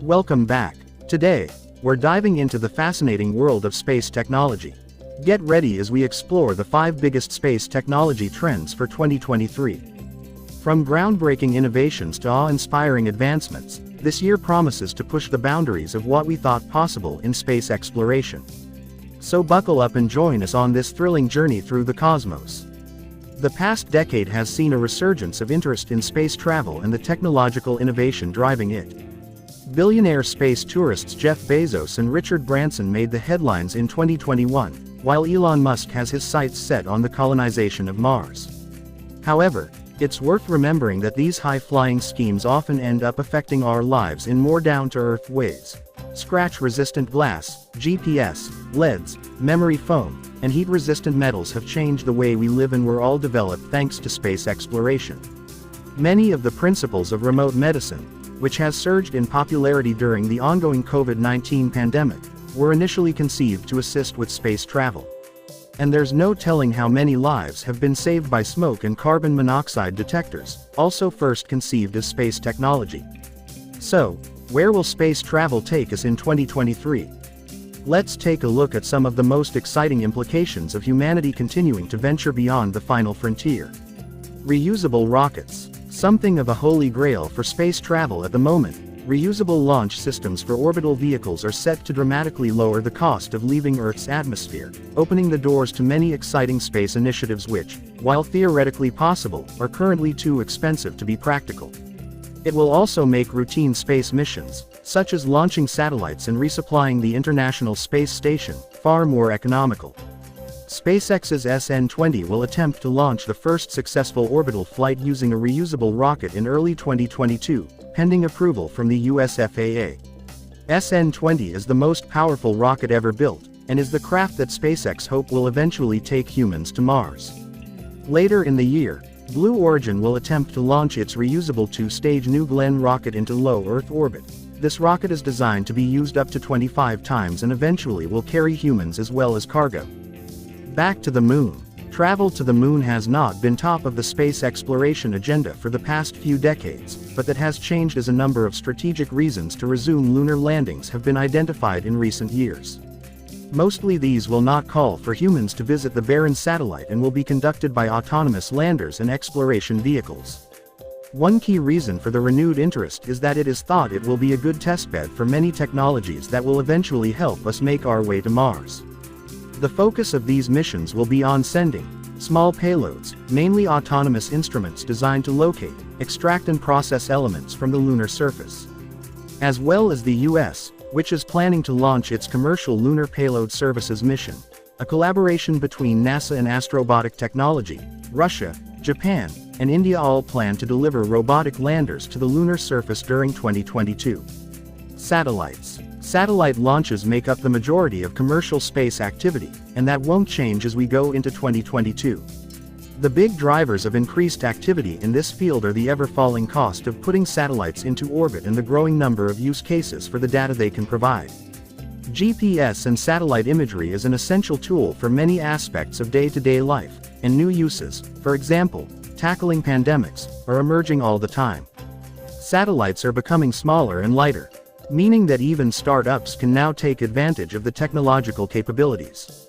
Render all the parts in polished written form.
Welcome back. Today, we're diving into the fascinating world of space technology. Get ready as we explore the 5 biggest space technology trends for 2023. From groundbreaking innovations to awe-inspiring advancements, this year promises to push the boundaries of what we thought possible in space exploration. So buckle up and join us on this thrilling journey through the cosmos. The past decade has seen a resurgence of interest in space travel and the technological innovation driving it. Billionaire space tourists Jeff Bezos and Richard Branson made the headlines in 2021, while Elon Musk has his sights set on the colonization of Mars. However, it's worth remembering that these high-flying schemes often end up affecting our lives in more down-to-earth ways. Scratch-resistant glass, GPS, LEDs, memory foam, and heat-resistant metals have changed the way we live and were all developed thanks to space exploration. Many of the principles of remote medicine, which has surged in popularity during the ongoing COVID-19 pandemic, were initially conceived to assist with space travel. And there's no telling how many lives have been saved by smoke and carbon monoxide detectors, also first conceived as space technology. So, where will space travel take us in 2023? Let's take a look at some of the most exciting implications of humanity continuing to venture beyond the final frontier. Reusable rockets. Something of a holy grail for space travel at the moment, reusable launch systems for orbital vehicles are set to dramatically lower the cost of leaving Earth's atmosphere, opening the doors to many exciting space initiatives which, while theoretically possible, are currently too expensive to be practical. It will also make routine space missions, such as launching satellites and resupplying the International Space Station, far more economical. SpaceX's SN-20 will attempt to launch the first successful orbital flight using a reusable rocket in early 2022, pending approval from the US FAA. SN-20 is the most powerful rocket ever built, and is the craft that SpaceX hope will eventually take humans to Mars. Later in the year, Blue Origin will attempt to launch its reusable 2-stage New Glenn rocket into low Earth orbit. This rocket is designed to be used up to 25 times and eventually will carry humans as well as cargo. Back to the moon. Travel to the moon has not been top of the space exploration agenda for the past few decades, but that has changed as a number of strategic reasons to resume lunar landings have been identified in recent years. Mostly these will not call for humans to visit the barren satellite and will be conducted by autonomous landers and exploration vehicles. One key reason for the renewed interest is that it is thought it will be a good testbed for many technologies that will eventually help us make our way to Mars. The focus of these missions will be on sending small payloads, mainly autonomous instruments designed to locate, extract and process elements from the lunar surface. As well as the US, which is planning to launch its commercial Lunar Payload Services mission, a collaboration between NASA and Astrobotic Technology, Russia, Japan, and India all plan to deliver robotic landers to the lunar surface during 2022. Satellites. Satellite launches make up the majority of commercial space activity, and that won't change as we go into 2022. The big drivers of increased activity in this field are the ever-falling cost of putting satellites into orbit and the growing number of use cases for the data they can provide. GPS and satellite imagery is an essential tool for many aspects of day-to-day life, and new uses, for example, tackling pandemics, are emerging all the time. Satellites are becoming smaller and lighter, meaning that even startups can now take advantage of the technological capabilities.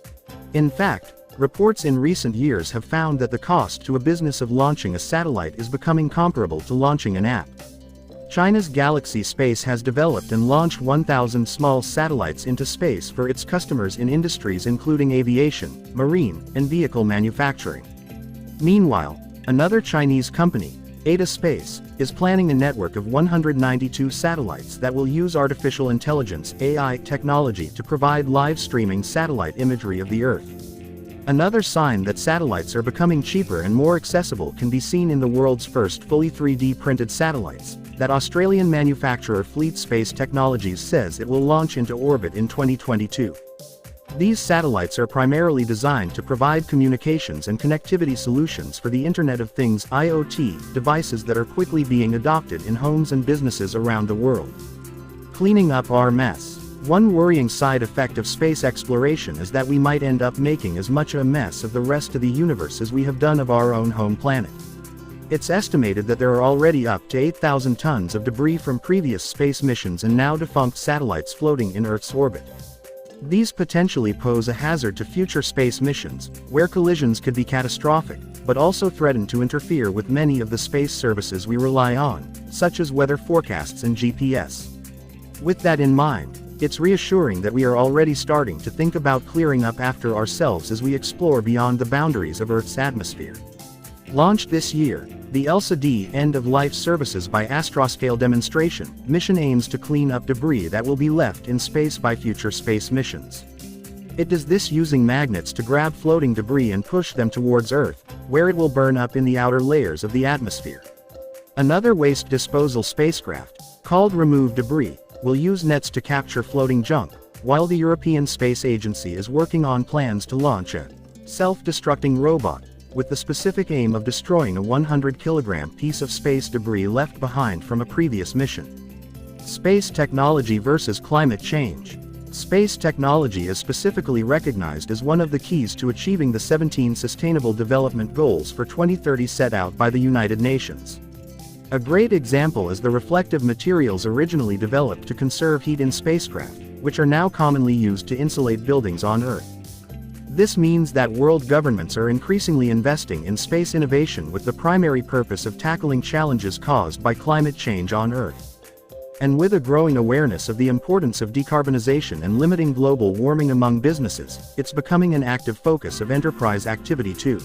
In fact, reports in recent years have found that the cost to a business of launching a satellite is becoming comparable to launching an app. China's Galaxy Space has developed and launched 1,000 small satellites into space for its customers in industries including aviation, marine, and vehicle manufacturing. Meanwhile, another Chinese company, Ada Space, is planning a network of 192 satellites that will use artificial intelligence (AI) technology to provide live streaming satellite imagery of the Earth. Another sign that satellites are becoming cheaper and more accessible can be seen in the world's first fully 3D printed satellites, that Australian manufacturer Fleet Space Technologies says it will launch into orbit in 2022. These satellites are primarily designed to provide communications and connectivity solutions for the Internet of Things (IoT) devices that are quickly being adopted in homes and businesses around the world. Cleaning up our mess. One worrying side effect of space exploration is that we might end up making as much a mess of the rest of the universe as we have done of our own home planet. It's estimated that there are already up to 8,000 tons of debris from previous space missions and now defunct satellites floating in Earth's orbit. These potentially pose a hazard to future space missions, where collisions could be catastrophic, but also threaten to interfere with many of the space services we rely on, such as weather forecasts and GPS. With that in mind, it's reassuring that we are already starting to think about clearing up after ourselves as we explore beyond the boundaries of Earth's atmosphere. Launched this year, the ELSA-D End-of-Life Services by Astroscale demonstration mission aims to clean up debris that will be left in space by future space missions. It does this using magnets to grab floating debris and push them towards Earth, where it will burn up in the outer layers of the atmosphere. Another waste disposal spacecraft, called Remove Debris, will use nets to capture floating junk, while the European Space Agency is working on plans to launch a self-destructing robot, with the specific aim of destroying a 100-kilogram piece of space debris left behind from a previous mission. Space technology versus climate change. Space technology is specifically recognized as one of the keys to achieving the 17 Sustainable Development Goals for 2030 set out by the United Nations. A great example is the reflective materials originally developed to conserve heat in spacecraft, which are now commonly used to insulate buildings on Earth. This means that world governments are increasingly investing in space innovation with the primary purpose of tackling challenges caused by climate change on Earth. And with a growing awareness of the importance of decarbonization and limiting global warming among businesses, it's becoming an active focus of enterprise activity too.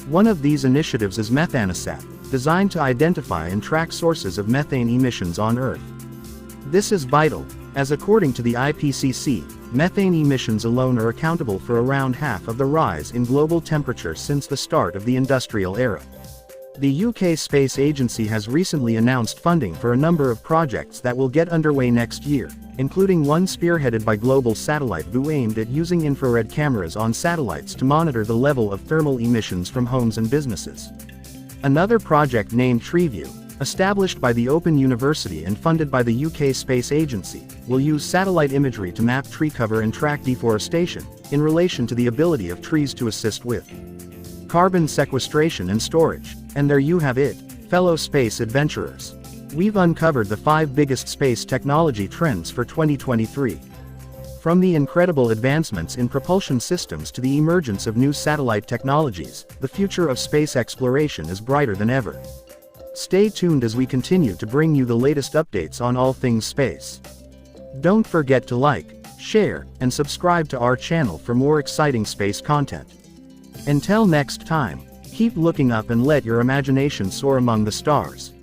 One of these initiatives is Methanosat, designed to identify and track sources of methane emissions on Earth. This is vital, as according to the IPCC, methane emissions alone are accountable for around half of the rise in global temperature since the start of the industrial era. The UK Space Agency has recently announced funding for a number of projects that will get underway next year, including one spearheaded by Global Satellite who aimed at using infrared cameras on satellites to monitor the level of thermal emissions from homes and businesses. Another project named TreeView, established by the Open University and funded by the UK Space Agency, will use satellite imagery to map tree cover and track deforestation, in relation to the ability of trees to assist with carbon sequestration and storage. And there you have it, fellow space adventurers. We've uncovered the 5 biggest space technology trends for 2023. From the incredible advancements in propulsion systems to the emergence of new satellite technologies, the future of space exploration is brighter than ever. Stay tuned as we continue to bring you the latest updates on all things space. Don't forget to like, share, and subscribe to our channel for more exciting space content. Until next time, keep looking up and let your imagination soar among the stars.